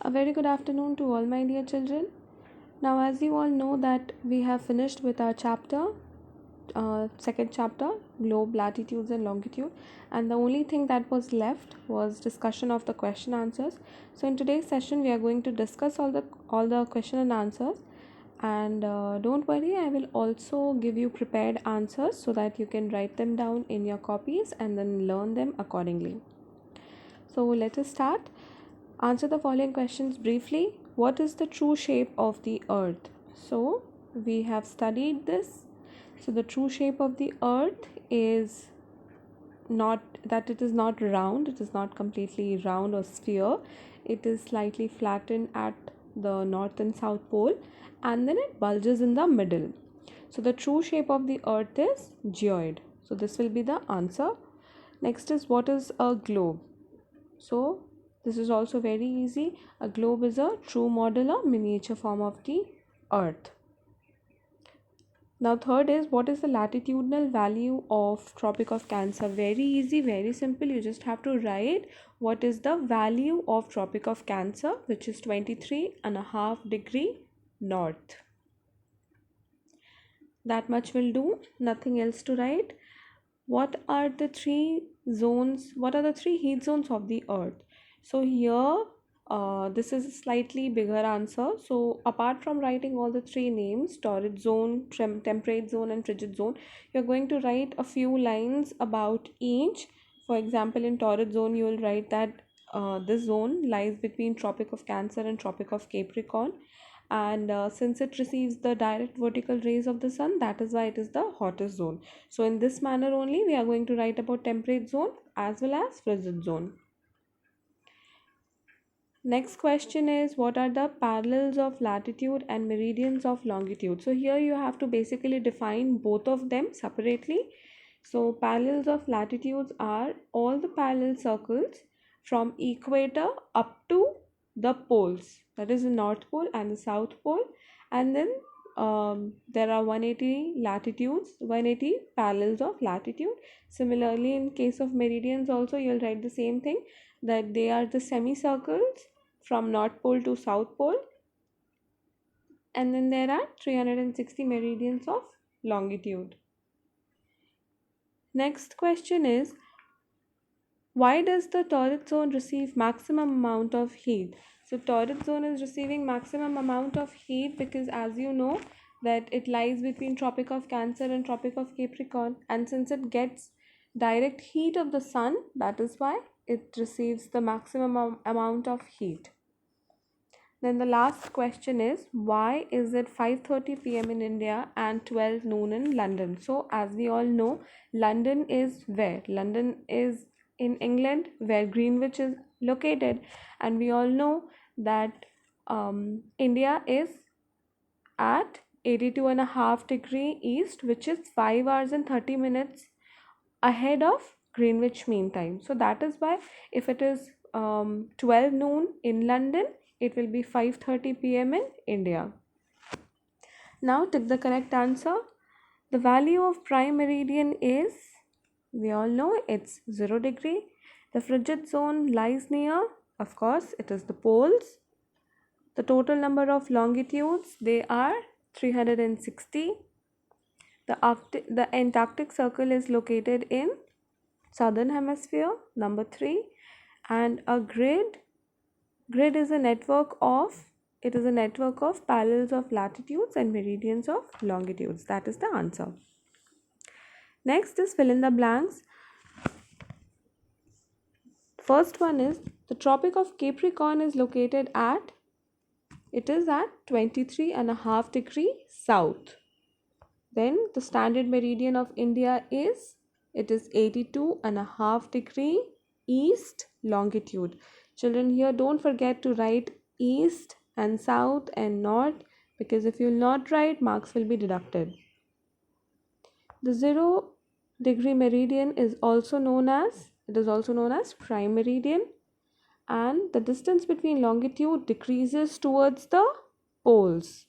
A very good afternoon to all my dear children. Now, as you all know that we have finished with our second chapter, globe, latitudes and longitude, and the only thing that was left was discussion of the question answers. So, in today's session, we are going to discuss all the question and answers, and don't worry, I will also give you prepared answers so that you can write them down in your copies and then learn them accordingly. So, let us start. Answer the following questions briefly. What is the true shape of the earth? So, we have studied this. So, the true shape of the earth is not that it is not round, it is not completely round or sphere. It is slightly flattened at the north and south pole, and then it bulges in the middle. So, the true shape of the earth is geoid. So, this will be the answer. Next is, what is a globe? So, this is also very easy. A globe is a true model or miniature form of the earth. Now, third is, what is the latitudinal value of Tropic of Cancer? Very easy, very simple. You just have to write what is the value of Tropic of Cancer, which is 23.5 degree north. That much will do, nothing else to write. What are the three zones? What are the three heat zones of the earth? So here, this is a slightly bigger answer. So apart from writing all the three names, torrid zone, temperate zone and frigid zone, you're going to write a few lines about each. For example, in torrid zone, you will write that this zone lies between Tropic of Cancer and Tropic of Capricorn, and since it receives the direct vertical rays of the sun, that is why it is the hottest zone. So in this manner only we are going to write about temperate zone as well as frigid zone. Next question is, what are the parallels of latitude and meridians of longitude? So here you have to basically define both of them separately. So parallels of latitudes are all the parallel circles from equator up to the poles, that is the north pole and the south pole, and then there are 180 latitudes, 180 parallels of latitude. Similarly, in case of meridians also, you'll write the same thing, that they are the semicircles from north pole to south pole, and then there are 360 meridians of longitude. Next question is, why does the torrid zone receive maximum amount of heat? So torrid zone is receiving maximum amount of heat because, as you know, that it lies between Tropic of Cancer and Tropic of Capricorn, and since it gets direct heat of the sun, that is why it receives the maximum amount of heat. Then the last question is, why is it 5:30 p.m. in India and 12 noon in London? So as we all know, London is where? London is in England, where Greenwich is located, and we all know that India is at 82.5 degree east, which is 5 hours and 30 minutes ahead of Greenwich Mean Time. So that is why if it is 12 noon in London, it will be 5:30 p.m. in India. Now take the correct answer. The value of prime meridian is, we all know, it's 0 degree. The frigid zone lies near, of course, it is the poles. The total number of longitudes, they are 360. The Antarctic Circle is located in southern hemisphere, number 3. And a grid is a network of parallels of latitudes and meridians of longitudes. That is the answer. Next is fill in the blanks. First one is, the Tropic of Capricorn is located at, it is at 23.5 degree south. Then the standard meridian of India is, it is 82.5 degree east longitude. Children, here don't forget to write east and south and north, because if you will not write, marks will be deducted. The 0 degree meridian is also known as prime meridian, and the distance between longitude decreases towards the poles.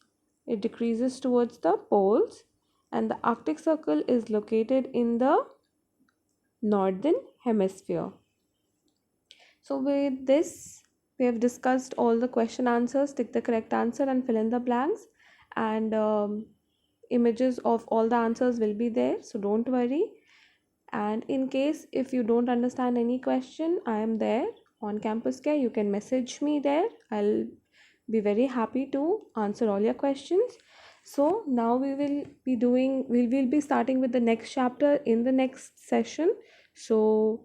It decreases towards the poles, and the Arctic Circle is located in the northern hemisphere. So with this, We have discussed all the question answers. Tick the correct answer and fill in the blanks. And images of all the answers will be there, so don't worry. And in case if you don't understand any question, I am there on Campus Care. You can message me there. I'll be very happy to answer all your questions. So now we will be starting with the next chapter in the next session. So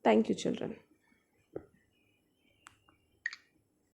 thank you, children.